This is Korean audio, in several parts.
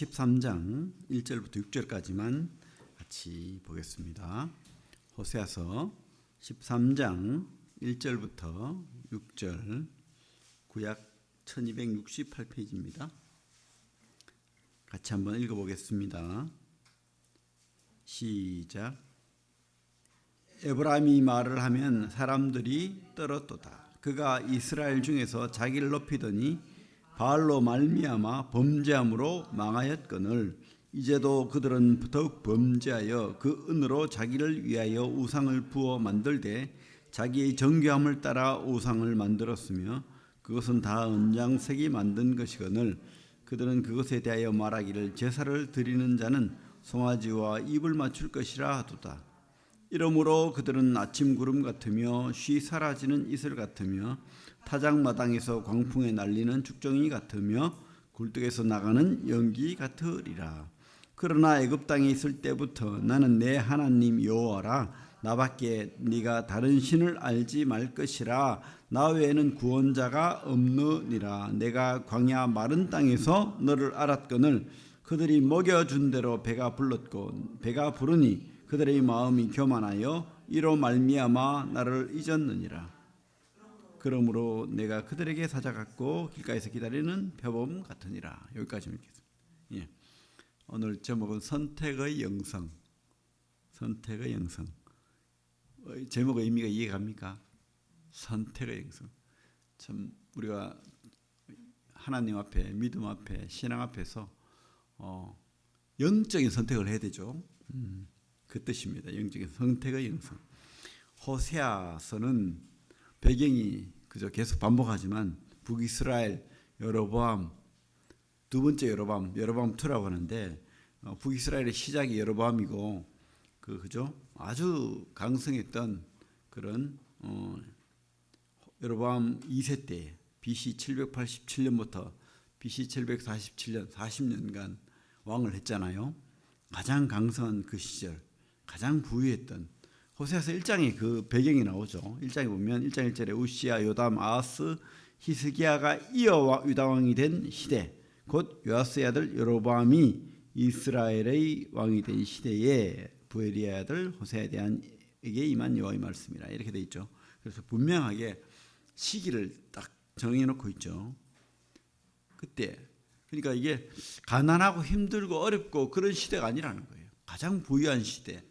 13장 1절부터 6절까지만 같이 보겠습니다. 호세아서 13장 1절부터 6절, 구약 1268페이지입니다. 같이 한번 읽어보겠습니다. 시작. 에브라임이 말을 하면 사람들이 떨었도다. 그가 이스라엘 중에서 자기를 높이더니 바알로 말미암아 범죄함으로 망하였거늘 이제도 그들은 더욱 범죄하여 그 은으로 자기를 위하여 우상을 부어 만들되 자기의 정교함을 따라 우상을 만들었으며 그것은 다 은장색이 만든 것이거늘 그들은 그것에 대하여 말하기를 제사를 드리는 자는 송아지와 입을 맞출 것이라 하도다. 이러므로 그들은 아침 구름 같으며 쉬 사라지는 이슬 같으며 타작마당에서 광풍에 날리는 죽정이 같으며 굴뚝에서 나가는 연기 같으리라. 그러나 애굽 땅에 있을 때부터 나는 내 하나님 여호와라. 나밖에 네가 다른 신을 알지 말 것이라. 나 외에는 구원자가 없느니라. 내가 광야 마른 땅에서 너를 알았거늘 그들이 먹여준 대로 배가 불렀고 배가 부르니 그들의 마음이 교만하여 이로 말미암아 나를 잊었느니라. 그러므로 내가 그들에게 사자 같고 길가에서 기다리는 표범 같으니라. 여기까지 읽겠습니다. 예. 오늘 제목은 선택의 영성. 선택의 영성. 제목의 의미가 이해갑니까? 선택의 영성. 참 우리가 하나님 앞에, 믿음 앞에, 신앙 앞에서 영적인 선택을 해야 되죠. 그 뜻입니다. 영적인 선택의 영성. 호세아서는 배경이 그저 계속 반복하지만 북이스라엘 여로보암, 두 번째 여로보암 2라고 하는데 북이스라엘의 시작이 여로보암이고 그죠? 아주 강성했던 그런 여로보암 2세 때 BC 787년부터 BC 747년 40년간 왕을 했잖아요. 가장 강성한 그 시절, 가장 부유했던 호세아서 1장에 그 배경이 나오죠. 1장에 보면 1장 1절에 우시야, 요담, 아하스, 히스기야가 이어 유다 왕이 된 시대, 곧 요아스의 아들 여로보암이 이스라엘의 왕이 된 시대에 부엘리의 아들 호세아에 대한 에게 임한 여호와의 말씀이라 이렇게 돼 있죠. 그래서 분명하게 시기를 딱 정해놓고 있죠. 그때 그러니까 이게 가난하고 힘들고 어렵고 그런 시대가 아니라는 거예요. 가장 부유한 시대에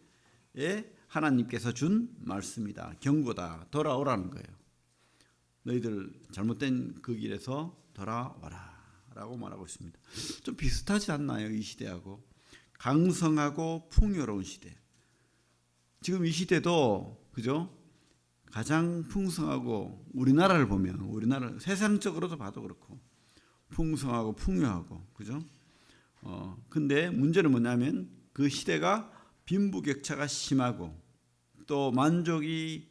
하나님께서 준 말씀이다. 경고다. 돌아오라는 거예요. 너희들 잘못된 그 길에서 돌아와라 라고 말하고 있습니다. 좀 비슷하지 않나요? 이 시대하고. 강성하고 풍요로운 시대. 지금 이 시대도 그죠? 가장 풍성하고 우리나라를 보면 우리나라 세상적으로도 봐도 그렇고 풍성하고 풍요하고 그죠? 근데 문제는 뭐냐면 그 시대가 빈부격차가 심하고 또 만족이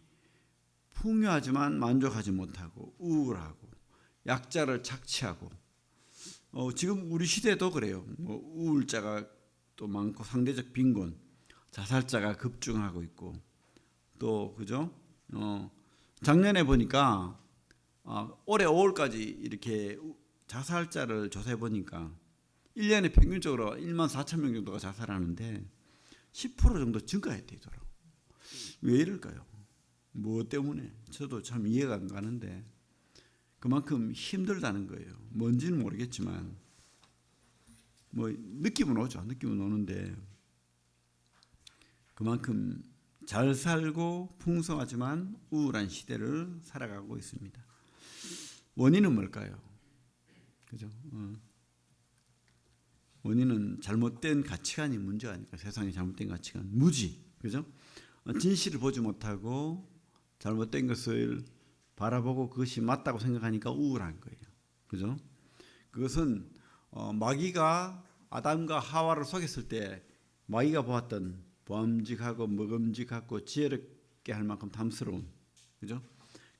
풍요하지만 만족하지 못하고 우울하고 약자를 착취하고 지금 우리 시대도 그래요. 우울자가 또 많고 상대적 빈곤, 자살자가 급증하고 있고 또 그죠? 작년에 보니까 올해 5월까지 이렇게 자살자를 조사해 보니까 1년에 평균적으로 14,000명 정도가 자살하는데 10% 정도 증가했대더라고. 왜 이럴까요? 무엇 때문에? 저도 참 이해가 안 가는데 그만큼 힘들다는 거예요. 뭔지는 모르겠지만 뭐 느낌은 오죠. 느낌은 오는데 그만큼 잘 살고 풍성하지만 우울한 시대를 살아가고 있습니다. 원인은 뭘까요? 그죠? 원인은 잘못된 가치관이 문제가 아닐까. 세상의 잘못된 가치관, 무지, 그죠? 진실을 보지 못하고 잘못된 것을 바라보고 그것이 맞다고 생각하니까 우울한 거예요, 그죠? 그것은 마귀가 아담과 하와를 속였을 때 마귀가 보았던 보암직하고 먹음직하고 지혜롭게 할 만큼 탐스러운, 그죠?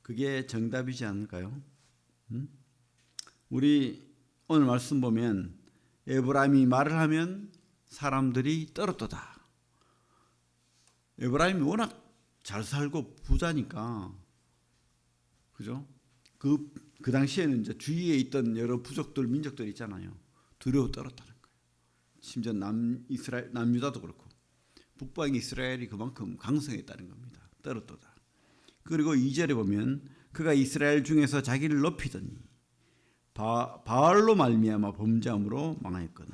그게 정답이지 않을까요? 우리 오늘 말씀 보면 에브라임이 말을 하면 사람들이 떨었도다. 에브라임이 워낙 잘 살고 부자니까, 그죠? 그 당시에는 이제 주위에 있던 여러 부족들, 민족들 있잖아요. 두려워 떨었다는 거예요. 심지어 남유다도 그렇고 북방 이스라엘이 그만큼 강성했다는 겁니다. 떨어떠다. 그리고 2절에 보면 그가 이스라엘 중에서 자기를 높이더니 바알로 말미암아 범죄함으로 망하였거늘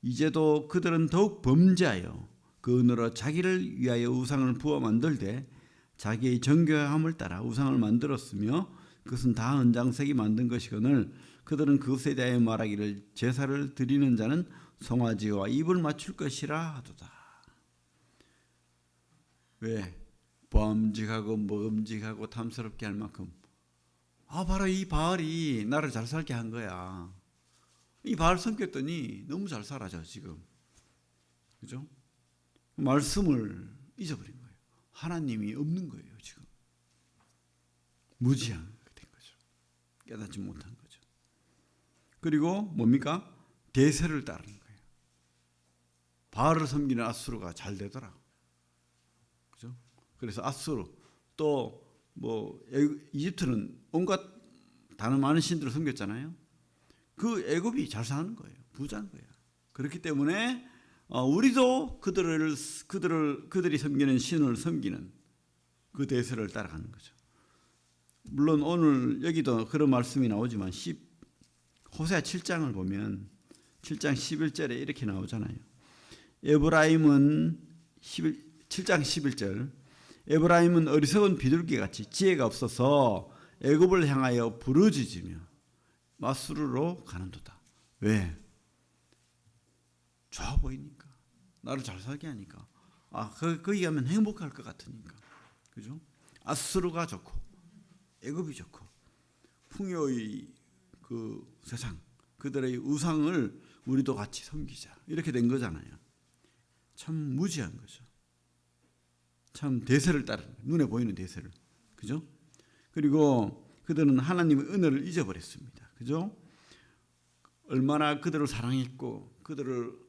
이제도 그들은 더욱 범죄하여 그 은으로 자기를 위하여 우상을 부어 만들되 자기의 정교함을 따라 우상을 만들었으며 그것은 다 은장색이 만든 것이거늘 그들은 그것에 대하여 말하기를 제사를 드리는 자는 송아지와 입을 맞출 것이라 하도다. 왜? 범직하고 먹음직하고 탐스럽게 할 만큼 바로 이 바알이 나를 잘 살게 한 거야. 이 바알 섬겼더니 너무 잘 살아져 지금. 그죠? 말씀을 잊어버린 거예요. 하나님이 없는 거예요 지금. 무지한 된 거죠. 깨닫지 못한 거죠. 그리고 뭡니까? 대세를 따르는 거예요. 바알을 섬기는 아수르가 잘 되더라. 그죠? 그래서 아수르 또 이집트는 온갖 다른 많은 신들을 섬겼잖아요. 그 애굽이 잘 사는 거예요. 부자인 거예요. 그렇기 때문에 우리도 그들이 섬기는 신을 섬기는 그 대세를 따라가는 거죠. 물론 오늘 여기도 그런 말씀이 나오지만 호세아 7장을 보면 7장 11절에 이렇게 나오잖아요. 에브라임은 7장 11절 에브라임은 어리석은 비둘기같이 지혜가 없어서 애굽을 향하여 부르짖으며 마수르로 가는도다. 왜? 좋아 보이니까. 나를 잘 살게 하니까. 거기 가면 행복할 것 같으니까. 그죠? 아수르가 좋고 애굽이 좋고 풍요의 그 세상 그들의 우상을 우리도 같이 섬기자. 이렇게 된 거잖아요. 참 무지한 거죠. 참 대세를 따르는 눈에 보이는 대세를. 그죠? 그리고 그들은 하나님의 은혜를 잊어버렸습니다. 그죠? 얼마나 그들을 사랑했고 그들을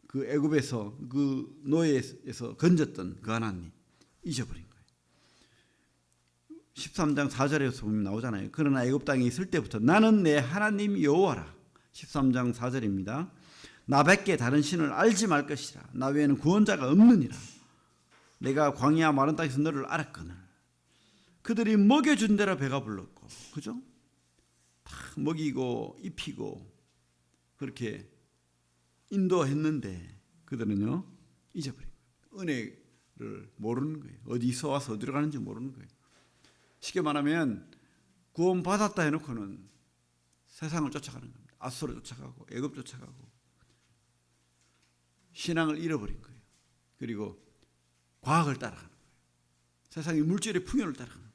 그 애굽에서 그 노예에서 건졌던 그 하나님 잊어버린 거예요. 13장 4절에서 보면 나오잖아요. 그러나 애굽 땅에 있을 때부터 나는 내 하나님 여호와라. 13장 4절입니다. 나밖에 다른 신을 알지 말 것이라. 나 외에는 구원자가 없느니라. 내가 광야 마른 땅에서 너를 알았거늘. 그들이 먹여준 대로 배가 불렀고, 그죠? 다 먹이고 입히고 그렇게 인도했는데 그들은요 잊어버린 거예요. 은혜를 모르는 거예요. 어디서 와서 어디로 가는지 모르는 거예요. 쉽게 말하면 구원 받았다 해놓고는 세상을 쫓아가는 겁니다. 아수르 쫓아가고 애굽 쫓아가고 신앙을 잃어버린 거예요. 그리고 과학을 따라가는 거예요. 세상의 물질의 풍요를 따라가는 거예요.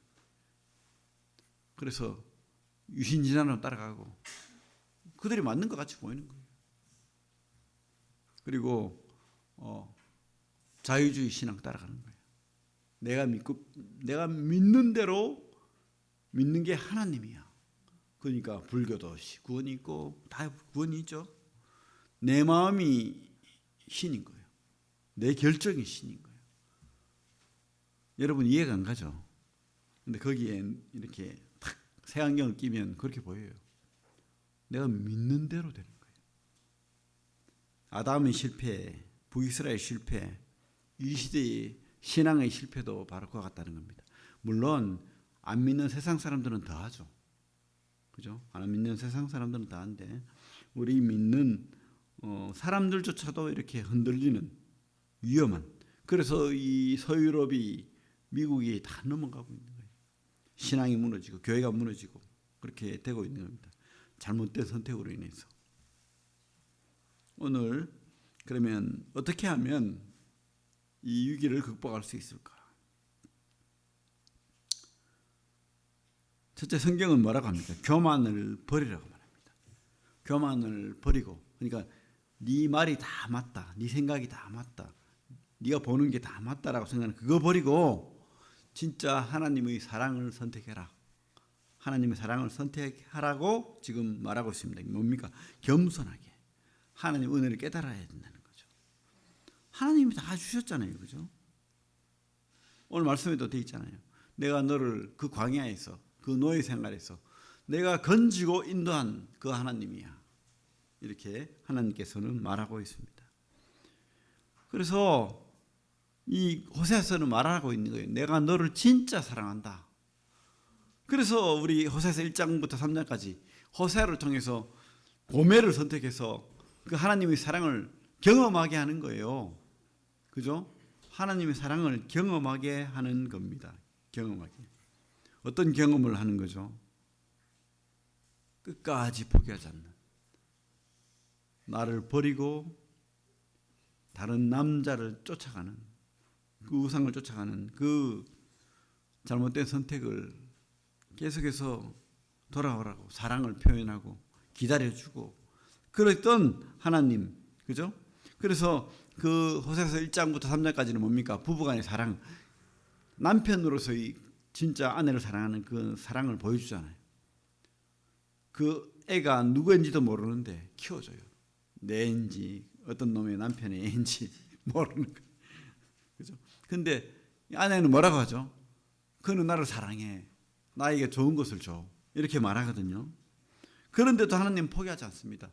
그래서 유신진화로 따라가고 그들이 맞는 것 같이 보이는 거예요. 그리고 자유주의 신앙 따라가는 거예요. 내가 믿는 대로 믿는 게 하나님이야. 그러니까 불교도 구원이 있고 다 구원이 있죠. 내 마음이 신인 거예요. 내 결정이 신인 거예요. 여러분 이해가 안 가죠? 근데 거기에 이렇게 탁 색안경을 끼면 그렇게 보여요. 내가 믿는 대로 되는 거예요. 아담의 실패, 북이스라엘 실패, 이 시대의 신앙의 실패도 바로 그와 같다는 겁니다. 물론 안 믿는 세상 사람들은 더 하죠. 그죠? 안 믿는 세상 사람들은 더 한데 우리 믿는 사람들조차도 이렇게 흔들리는 위험한, 그래서 이 서유럽이 미국이 다 넘어가고 있는 거예요. 신앙이 무너지고 교회가 무너지고 그렇게 되고 있는 겁니다. 잘못된 선택으로 인해서. 오늘 그러면 어떻게 하면 이 위기를 극복할 수 있을까? 첫째, 성경은 뭐라고 합니까? 교만을 버리라고 말합니다. 교만을 버리고, 그러니까 네 말이 다 맞다, 네 생각이 다 맞다, 네가 보는 게 다 맞다라고 생각하는 그거 버리고 진짜 하나님의 사랑을 선택해라. 하나님의 사랑을 선택하라고 지금 말하고 있습니다. 뭡니까? 겸손하게 하나님 은혜를 깨달아야 된다는 거죠. 하나님이 다 주셨잖아요. 그죠? 오늘 말씀에도 되어 있잖아요. 내가 너를 그 광야에서 그 노예 생활에서 내가 건지고 인도한 그 하나님이야. 이렇게 하나님께서는 말하고 있습니다. 그래서 이 호세아서는 말하고 있는 거예요. 내가 너를 진짜 사랑한다. 그래서 우리 호세아서 1장부터 3장까지 호세아를 통해서 고멜을 선택해서 그 하나님의 사랑을 경험하게 하는 거예요. 그죠? 하나님의 사랑을 경험하게 하는 겁니다. 경험하게. 어떤 경험을 하는 거죠? 끝까지 포기하지 않는. 나를 버리고 다른 남자를 쫓아가는, 그 우상을 쫓아가는 그 잘못된 선택을 계속해서 돌아오라고 사랑을 표현하고 기다려주고 그랬던 하나님, 그죠? 그래서 그 호세아서 1장부터 3장까지는 뭡니까? 부부간의 사랑, 남편으로서의 진짜 아내를 사랑하는 그 사랑을 보여주잖아요. 그 애가 누구인지도 모르는데 키워줘요. 내 애인지 어떤 놈의 남편의 애인지 모르는 거예요. 그죠? 근데 아내는 뭐라고 하죠? 그는 나를 사랑해. 나에게 좋은 것을 줘. 이렇게 말하거든요. 그런데도 하나님 포기하지 않습니다.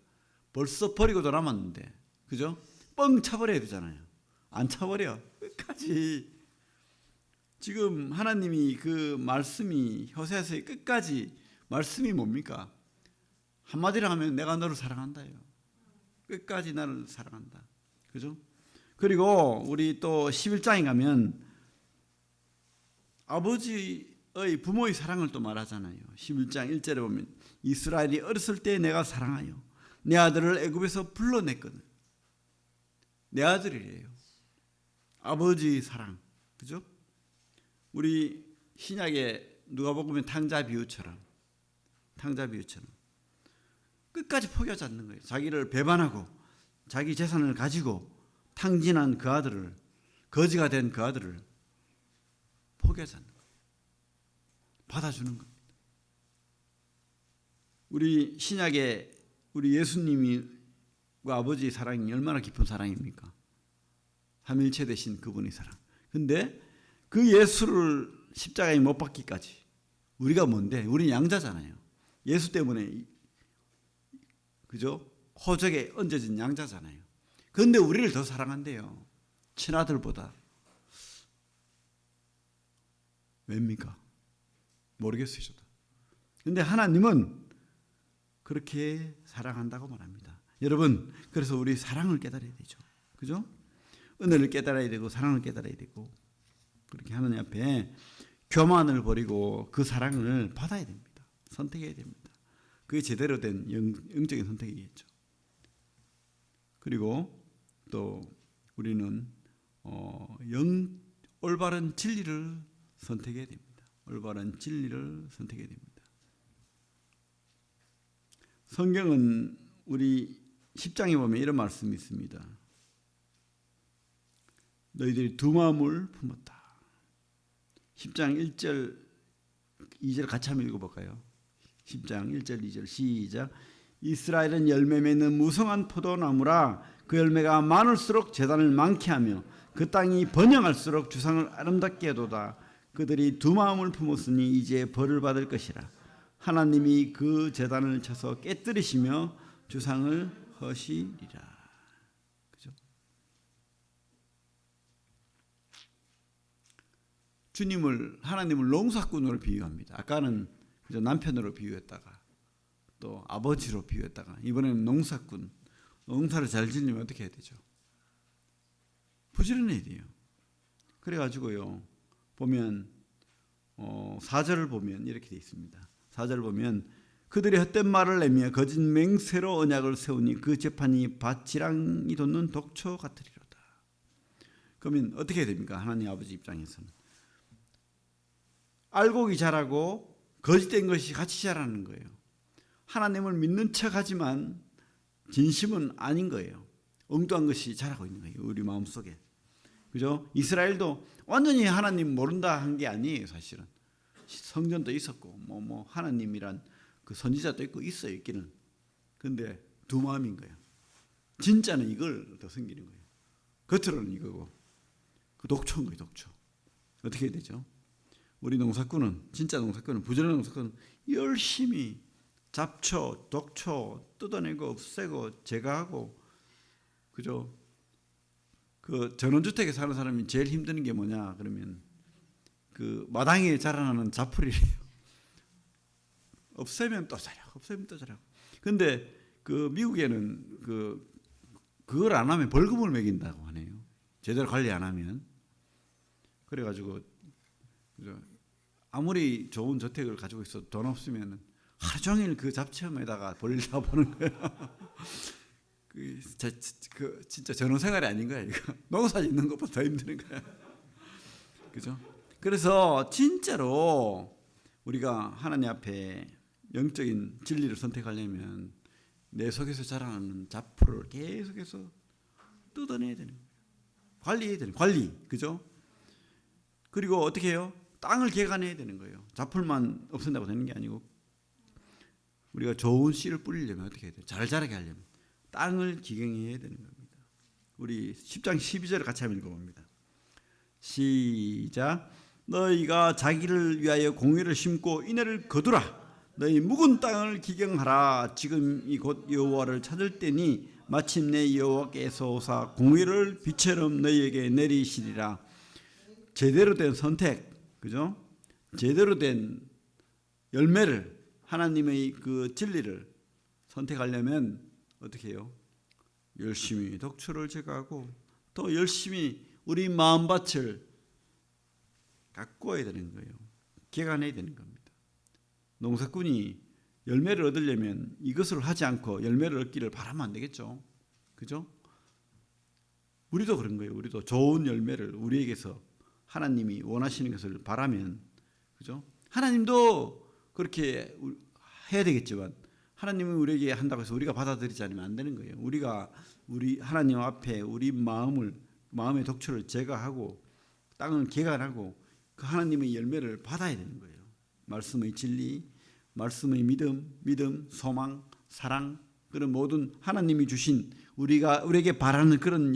벌써 버리고도 남았는데, 그죠? 뻥 차버려야 되잖아요. 안 차버려. 끝까지. 지금 하나님이 그 말씀이 호세아서의 끝까지 말씀이 뭡니까? 한마디로 하면 내가 너를 사랑한다요. 끝까지 나를 사랑한다. 그죠? 그리고 우리 또 11장에 가면 아버지의 부모의 사랑을 또 말하잖아요. 11장 1절에 보면 이스라엘이 어렸을 때 내가 사랑하여 내 아들을 애굽에서 불러냈거든. 내 아들이래요. 아버지의 사랑. 그죠? 우리 신약에 누가복음의 탕자 비유처럼 끝까지 포기하지 않는 거예요. 자기를 배반하고 자기 재산을 가지고 탕진한 그 아들을, 거지가 된 그 아들을 포기하지 않는 거예요. 받아주는 겁니다. 우리 신약에 우리 예수님이 그 아버지의 사랑이 얼마나 깊은 사랑입니까? 삼일체 되신 그분의 사랑. 근데 그 예수를 십자가에 못 박기까지 우리가 뭔데? 우리는 양자잖아요. 예수 때문에, 그죠? 호적에 얹어진 양자잖아요. 그런데 우리를 더 사랑한대요. 친아들보다. 왜입니까? 모르겠어요, 저도. 그런데 하나님은 그렇게 사랑한다고 말합니다. 여러분, 그래서 우리 사랑을 깨달아야 되죠. 그죠? 은혜를 깨달아야 되고 사랑을 깨달아야 되고 그렇게 하나님 앞에 교만을 버리고 그 사랑을 받아야 됩니다. 선택해야 됩니다. 그게 제대로 된 영적인 선택이겠죠. 그리고 또 우리는 올바른 진리를 선택해야 됩니다. 올바른 진리를 선택해야 됩니다. 성경은 우리 10장에 보면 이런 말씀이 있습니다. 너희들이 두 마음을 품었다. 10장 1절 2절 같이 한번 읽어볼까요? 10장 1절 2절 시작. 이스라엘은 열매 맺는 무성한 포도나무라. 그 열매가 많을수록 제단을 많게 하며 그 땅이 번영할수록 주상을 아름답게 하도다. 그들이 두 마음을 품었으니 이제 벌을 받을 것이라. 하나님이 그 제단을 쳐서 깨뜨리시며 주상을 허시리라. 그죠? 하나님을 농사꾼으로 비유합니다. 아까는 남편으로 비유했다가 또 아버지로 비유했다가 이번에는 농사꾼. 농사를 잘 지으려면 어떻게 해야 되죠? 부지런해야 돼요. 그래가지고요 보면 4절을 보면 이렇게 되어 있습니다. 4절을 보면 그들이 헛된 말을 내며 거짓 맹세로 언약을 세우니 그 재판이 밭지랑이 돋는 독초 같으리로다. 그러면 어떻게 해야 됩니까? 하나님 아버지 입장에서는 알곡이 자라고 거짓된 것이 같이 자라는 거예요. 하나님을 믿는 척하지만 진심은 아닌 거예요. 엉뚱한 것이 자라고 있는 거예요. 우리 마음속에. 그죠? 이스라엘도 완전히 하나님 모른다 한 게 아니에요, 사실은. 성전도 있었고 뭐 하나님이란 그 선지자도 있고 있어요, 있기는. 근데 두 마음인 거예요. 진짜는 이걸 더 섬기는 거예요. 겉으로는 이거고 그 독초인 거예요, 독초. 어떻게 해야 되죠? 우리 농사꾼은, 진짜 농사꾼은, 부지런한 농사꾼은 열심히 잡초, 독초 뜯어내고 없애고 제거하고, 그죠? 그 전원주택에 사는 사람이 제일 힘드는 게 뭐냐 그러면 그 마당에 자라나는 잡풀이래요. 없애면 또 자라고, 없애면 또 자라고. 근데 그 미국에는 그걸 안 하면 벌금을 매긴다고 하네요. 제대로 관리 안 하면. 그래가지고 아무리 좋은 저택을 가지고 있어도 돈 없으면 하루 종일 그 잡채에다가 볼일 다 보는 거예요. 진짜 전원생활이 아닌 거야 이거. 농사 짓는 것보다 더 힘든 거야. 그죠? 그래서 진짜로 우리가 하나님 앞에 영적인 진리를 선택하려면 내 속에서 자라나는 잡초를 계속해서 뜯어내야 되는 거예요. 관리해야 되는 거예요. 관리, 그죠? 그리고 어떻게 해요? 땅을 개간해야 되는 거예요. 잡풀만 없앤다고 되는 게 아니고 우리가 좋은 씨를 뿌리려면 어떻게 해야 돼요? 잘 자라게 하려면 땅을 기경해야 되는 겁니다. 우리 10장 12절을 같이 한번 읽어봅니다. 시작. 너희가 자기를 위하여 공회를 심고 인해를 거두라. 너희 묵은 땅을 기경하라. 지금이 곧 여호와를 찾을 때니 마침내 여호와께서 오사 공회를 비처럼 너희에게 내리시리라. 제대로 된 선택, 그죠? 제대로 된 열매를, 하나님의 그 진리를 선택하려면 어떻게 해요? 열심히 독초를 제거하고 또 열심히 우리 마음밭을 가꾸어야 되는 거예요. 개간해야 되는 겁니다. 농사꾼이 열매를 얻으려면 이것을 하지 않고 열매를 얻기를 바라면 안 되겠죠. 그죠? 우리도 그런 거예요. 우리도 좋은 열매를 우리에게서 하나님이 원하시는 것을 바라면, 그죠? 하나님도 그렇게 해야 되겠지만 하나님은 우리에게 한다고 해서 우리가 받아들이지 않으면 안 되는 거예요. 우리가 우리 하나님 앞에 우리 마음의 독초를 제거하고 땅을 개간하고 그 하나님의 열매를 받아야 되는 거예요. 말씀의 진리, 말씀의 믿음, 소망, 사랑, 그런 모든 하나님이 주신 우리에게 바라는 그런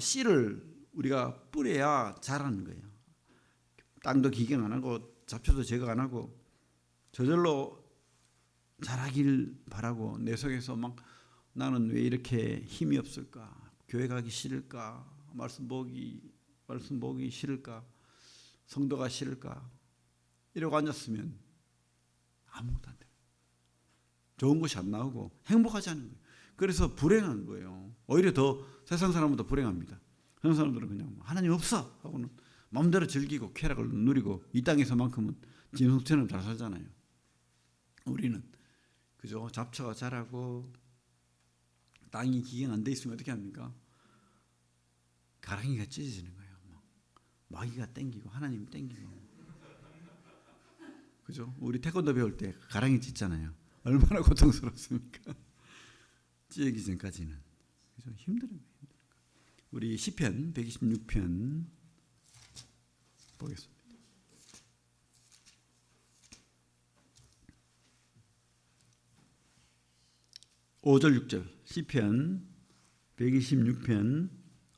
씨를 우리가 뿌려야 자라는 거예요. 땅도 기경 안 하고 잡초도 제거 안 하고 저절로 자라길 바라고 내 속에서 막 나는 왜 이렇게 힘이 없을까? 교회 가기 싫을까? 말씀 보기 싫을까? 성도가 싫을까? 이러고 앉았으면 아무것도 안 돼요. 좋은 것이 안 나오고 행복하지 않은 거예요. 그래서 불행한 거예요. 오히려 더 세상 사람보다 불행합니다. 세상 사람들은 그냥 하나님 없어 하고는 마음대로 즐기고 쾌락을 누리고 이 땅에서만큼은 진성처럼 잘 살잖아요. 우리는 그죠? 잡초가 자라고 땅이 기경 안 돼 있으면 어떻게 합니까? 가랑이가 찢어지는 거예요. 마귀가 땡기고 하나님 땡기고. 그죠? 우리 태권도 배울 때 가랑이 찢잖아요. 얼마나 고통스럽습니까? 찢기 전까지는. 그죠? 힘든 거예요. 우리 시편 126편 보겠습니다. 5절 6절 시편 126편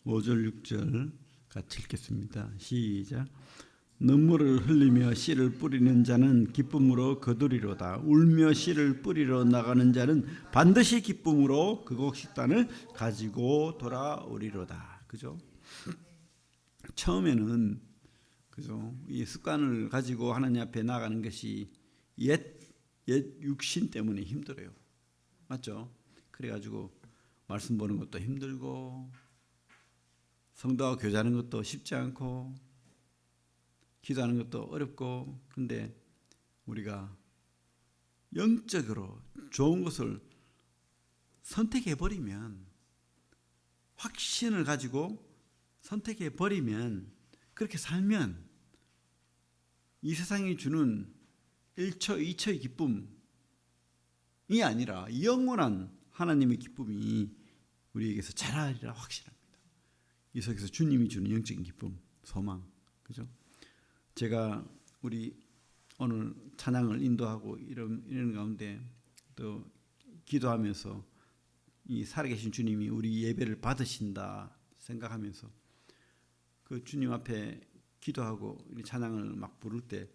5절 6절 같이 읽겠습니다. 시작. 눈물을 흘리며 씨를 뿌리는 자는 기쁨으로 거두리로다. 울며 씨를 뿌리러 나가는 자는 반드시 기쁨으로 그곳 식단을 가지고 돌아오리로다. 그죠? 처음에는 그죠? 이 습관을 가지고 하나님 앞에 나가는 것이 옛 육신 때문에 힘들어요. 맞죠? 그래가지고 말씀 보는 것도 힘들고 성도와 교제하는 것도 쉽지 않고 기도하는 것도 어렵고, 그런데 우리가 영적으로 좋은 것을 선택해버리면, 확신을 가지고 선택해버리면, 그렇게 살면 이 세상이 주는 1초, 2초의 기쁨이 아니라 영원한 하나님의 기쁨이 우리에게서 자라리라 확신합니다. 이 속에서 주님이 주는 영적인 기쁨, 소망, 그죠? 제가 우리 오늘 찬양을 인도하고 이런 가운데 또 기도하면서 이 살아계신 주님이 우리 예배를 받으신다 생각하면서 그 주님 앞에 기도하고 찬양을 막 부를 때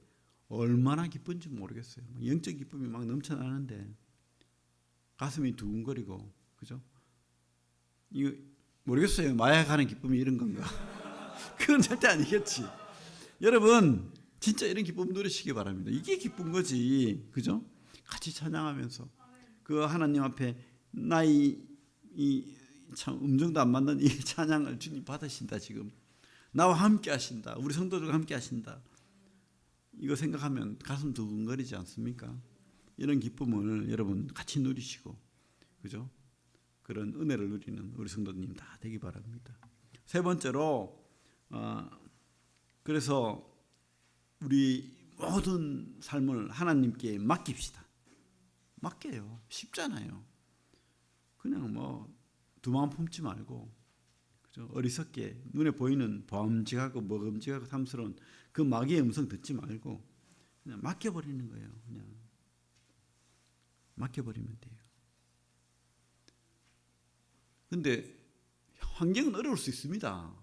얼마나 기쁜지 모르겠어요. 영적 기쁨이 막 넘쳐나는데 가슴이 두근거리고, 그죠? 이거 모르겠어요. 마약하는 기쁨이 이런 건가? 그건 절대 아니겠지. 여러분 진짜 이런 기쁨 누리시기 바랍니다. 이게 기쁜 거지, 그죠? 같이 찬양하면서 그 하나님 앞에 나의 이 참 음정도 안 맞는 이 찬양을 주님 받으신다. 지금 나와 함께 하신다. 우리 성도들과 함께 하신다. 이거 생각하면 가슴 두근거리지 않습니까? 이런 기쁨을 여러분 같이 누리시고, 그죠? 그런 은혜를 누리는 우리 성도님 다 되기 바랍니다. 세 번째로 그래서 우리 모든 삶을 하나님께 맡깁시다. 맡겨요. 쉽잖아요. 그냥 뭐 두 마음 품지 말고, 그죠? 어리석게 눈에 보이는 범직하고 먹음직하고 탐스러운 그 마귀의 음성 듣지 말고 그냥 맡겨버리는 거예요. 그냥 맡겨버리면 돼요. 근데 환경은 어려울 수 있습니다.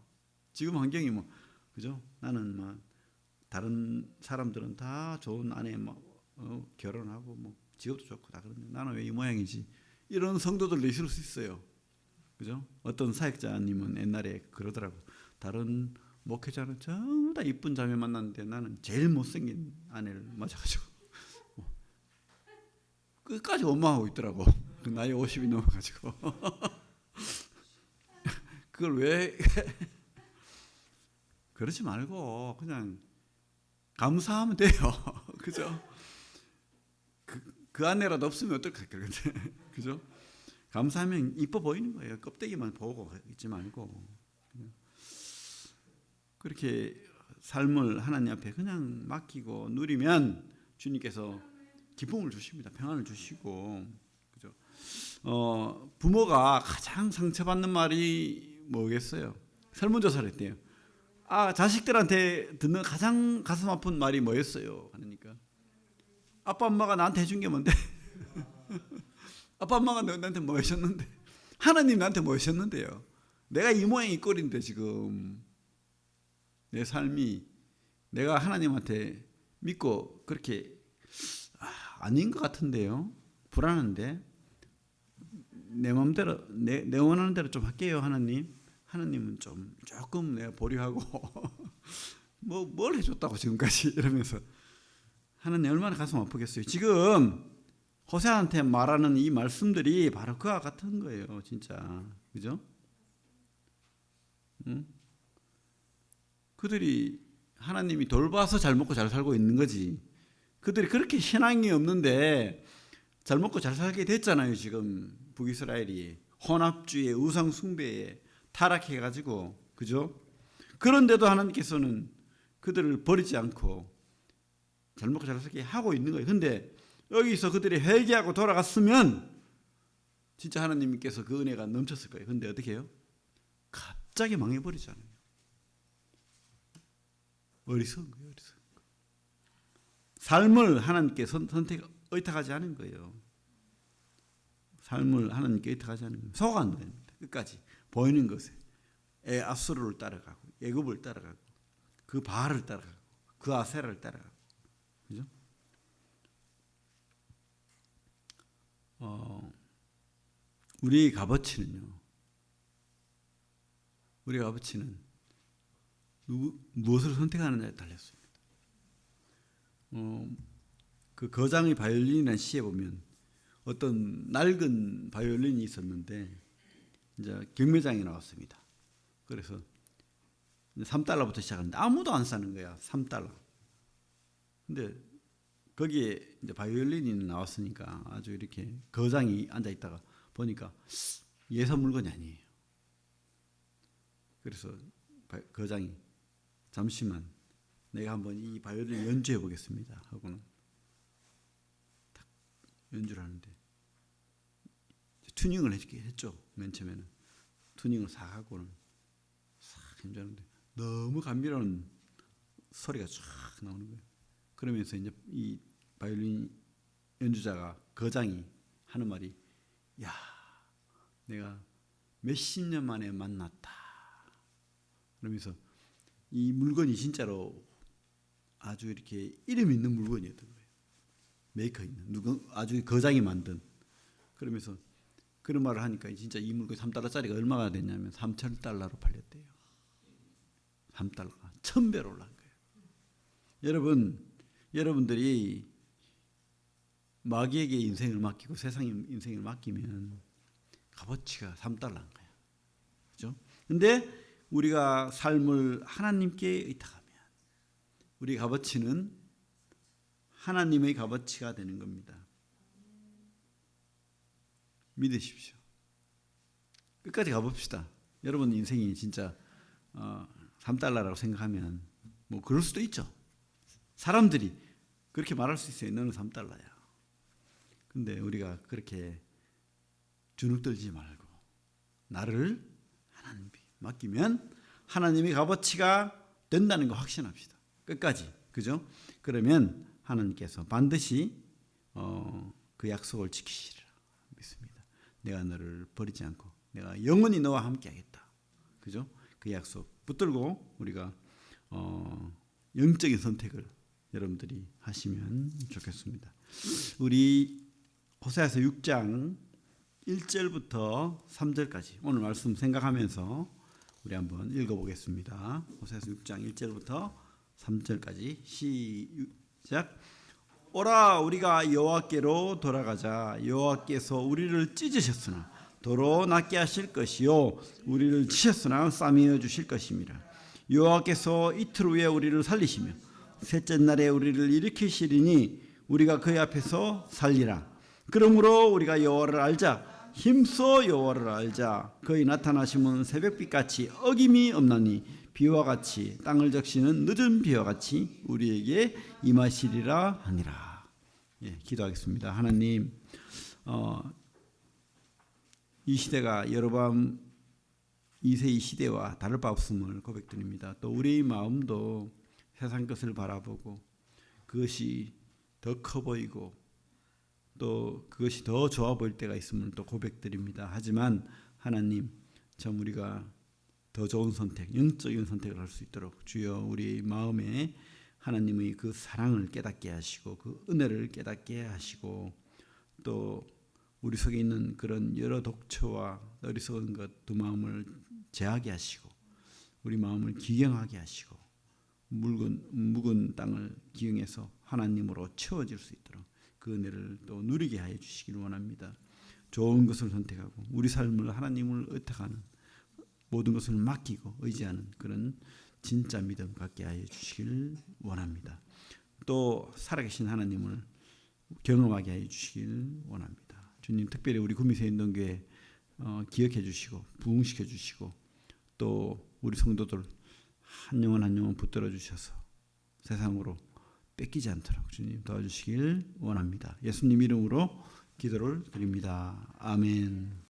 지금 환경이 뭐, 그죠? 나는 막 다른 사람들은 다 좋은 아내 결혼하고 뭐 직업도 좋고 다 그런데 나는 왜 이 모양이지? 이런 성도들도 있을 수 있어요. 그죠? 어떤 사역자님은 옛날에 그러더라고. 다른 목회자는 전부 다 이쁜 자매 만났는데 나는 제일 못생긴 아내를 맞아가지고 끝까지 원망하고 있더라고. 나이 50이 넘어가지고. 그걸 왜 그러지 말고 그냥 감사하면 돼요. 그죠? 그 아내라도 없으면 어떨까? 그죠? 감사하면 이뻐 보이는 거예요. 껍데기만 보고 있지 말고 그렇게 삶을 하나님 앞에 그냥 맡기고 누리면 주님께서 기쁨을 주십니다. 평안을 주시고, 그죠? 부모가 가장 상처받는 말이 뭐겠어요? 설문조사를 했대요. 자식들한테 듣는 가장 가슴 아픈 말이 뭐였어요? 하니까 아빠 엄마가 나한테 해준 게 뭔데? 아빠 엄마가 너한테 뭐 하셨는데? 하나님 나한테 뭐 하셨는데요? 내가 이 모양 이 꼴인데 지금 내 삶이 내가 하나님한테 믿고 그렇게 아닌 것 같은데요? 불안한데 내 마음대로 내 원하는 대로 좀 할게요. 하나님은 조금 내가 보류하고 뭘 해줬다고 지금까지 이러면서 하나님 얼마나 가슴 아프겠어요. 지금 호세아한테 말하는 이 말씀들이 바로 그와 같은 거예요. 진짜. 그죠? 응? 그들이 하나님이 돌봐서 잘 먹고 잘 살고 있는 거지. 그들이 그렇게 신앙이 없는데 잘 먹고 잘 살게 됐잖아요. 지금 북이스라엘이 혼합주의에 우상 숭배에 타락해가지고, 그죠? 그런데도 하나님께서는 그들을 버리지 않고 잘 먹고 잘 살게 하고 있는 거예요. 근데 여기서 그들이 회개하고 돌아갔으면 진짜 하나님께서 그 은혜가 넘쳤을 거예요. 근데 어떻게 해요? 갑자기 망해버리잖아요. 어리석은 거예요. 어리석은 거. 삶을 하나님께 의탁하지 않은 거예요. 삶을 하나님께 의탁하지 않은 거예요. 속아는 됩니다. 끝까지 보이는 것에 아수르를 따라가고 애굽을 따라가고 그 바알을 따라가고 그 아세라를 따라가고, 그죠? 우리의 값어치는 무엇을 선택하느냐에 달렸습니다. 그 거장의 바이올린이라는 시에 보면 어떤 낡은 바이올린이 있었는데 이제 경매장에 나왔습니다. 그래서 3달러부터 시작하는데 아무도 안 사는 거야. 3달러. 근데 거기에 이제 바이올린이 나왔으니까 아주 이렇게 거장이 앉아 있다가 보니까 예사 물건이 아니에요. 그래서 거장이 잠시만 내가 한번 이 바이올린 연주해 보겠습니다 하고는 딱 연주를 하는데 튜닝을 했죠. 맨 처음에는 튜닝을 싹 하고는 싹 연주하는데 너무 감미로운 소리가 쫙 나오는 거예요. 그러면서 이제 이 바이올린 연주자가 거장이 하는 말이 야 내가 몇십 년 만에 만났다. 그러면서 이 물건이 진짜로 아주 이렇게 이름 있는 물건이었던 거예요. 메이커 있는 누구 아주 거장이 만든. 그러면서 그런 말을 하니까 진짜 이 물건 3달러짜리가 얼마가 됐냐면 3,000달러로 팔렸대요. 3달러가 1,000배로 올라간 거예요. 여러분들이 마귀에게 인생을 맡기고 세상의 인생을 맡기면 값어치가 3달러인 거예요. 그죠? 근데 우리가 삶을 하나님께 의탁하면 우리 값어치는 하나님의 값어치가 되는 겁니다. 믿으십시오. 끝까지 가봅시다. 여러분 인생이 진짜 3달러라고 생각하면 뭐 그럴 수도 있죠. 사람들이 그렇게 말할 수 있어요. 너는 3달러야. 근데 우리가 그렇게 주눅들지 말고 나를 하나님께 맡기면 하나님의 값어치가 된다는 거 확신합시다. 끝까지. 그죠? 그러면 하나님께서 반드시 그 약속을 지키시리라 믿습니다. 내가 너를 버리지 않고 내가 영원히 너와 함께 하겠다. 그죠? 그 약속 붙들고 우리가 영적인 선택을 여러분들이 하시면 좋겠습니다. 우리 호세아서 6장 1절부터 3절까지 오늘 말씀 생각하면서 우리 한번 읽어보겠습니다. 호세아서 6장 1절부터 3절까지 시작. 오라 우리가 여호와께로 돌아가자. 여호와께서 우리를 찢으셨으나 도로 낫게 하실 것이요 우리를 치셨으나 싸매어 주실 것입니다. 여호와께서 이틀 후에 우리를 살리시며 셋째 날에 우리를 일으키시리니 우리가 그의 앞에서 살리라. 그러므로 우리가 여호와를 알자. 힘써 여호와를 알자. 그의 나타나심은 새벽빛같이 어김이 없나니 비와 같이 땅을 적시는 늦은 비와 같이 우리에게 임하시리라 하니라. 예, 기도하겠습니다. 하나님, 이 시대가 여로보암 2세의 시대와 다를 바 없음을 고백드립니다. 또 우리의 마음도 세상 것을 바라보고 그것이 더 커 보이고 또 그것이 더 좋아 보일 때가 있음을 또 고백드립니다. 하지만 하나님, 참 우리가 더 좋은 선택, 영적인 선택을 할 수 있도록 주여 우리 마음에 하나님의 그 사랑을 깨닫게 하시고 그 은혜를 깨닫게 하시고 또 우리 속에 있는 그런 여러 독처와 어리석은 것 두 마음을 제하게 하시고 우리 마음을 기경하게 하시고 묵은 땅을 기경해서 하나님으로 채워질 수 있도록 그 은혜를 또 누리게 하여 주시기를 원합니다. 좋은 것을 선택하고 우리 삶을 하나님을 의탁하는 모든 것을 맡기고 의지하는 그런 진짜 믿음 갖게 하여 주시길 원합니다. 또 살아계신 하나님을 경험하게 하여 주시길 원합니다. 주님, 특별히 우리 구미세인동교회 기억해 주시고 부흥시켜 주시고 또 우리 성도들 한 영혼 한 영혼 붙들어 주셔서 세상으로 뺏기지 않도록 주님 도와주시길 원합니다. 예수님 이름으로 기도를 드립니다. 아멘.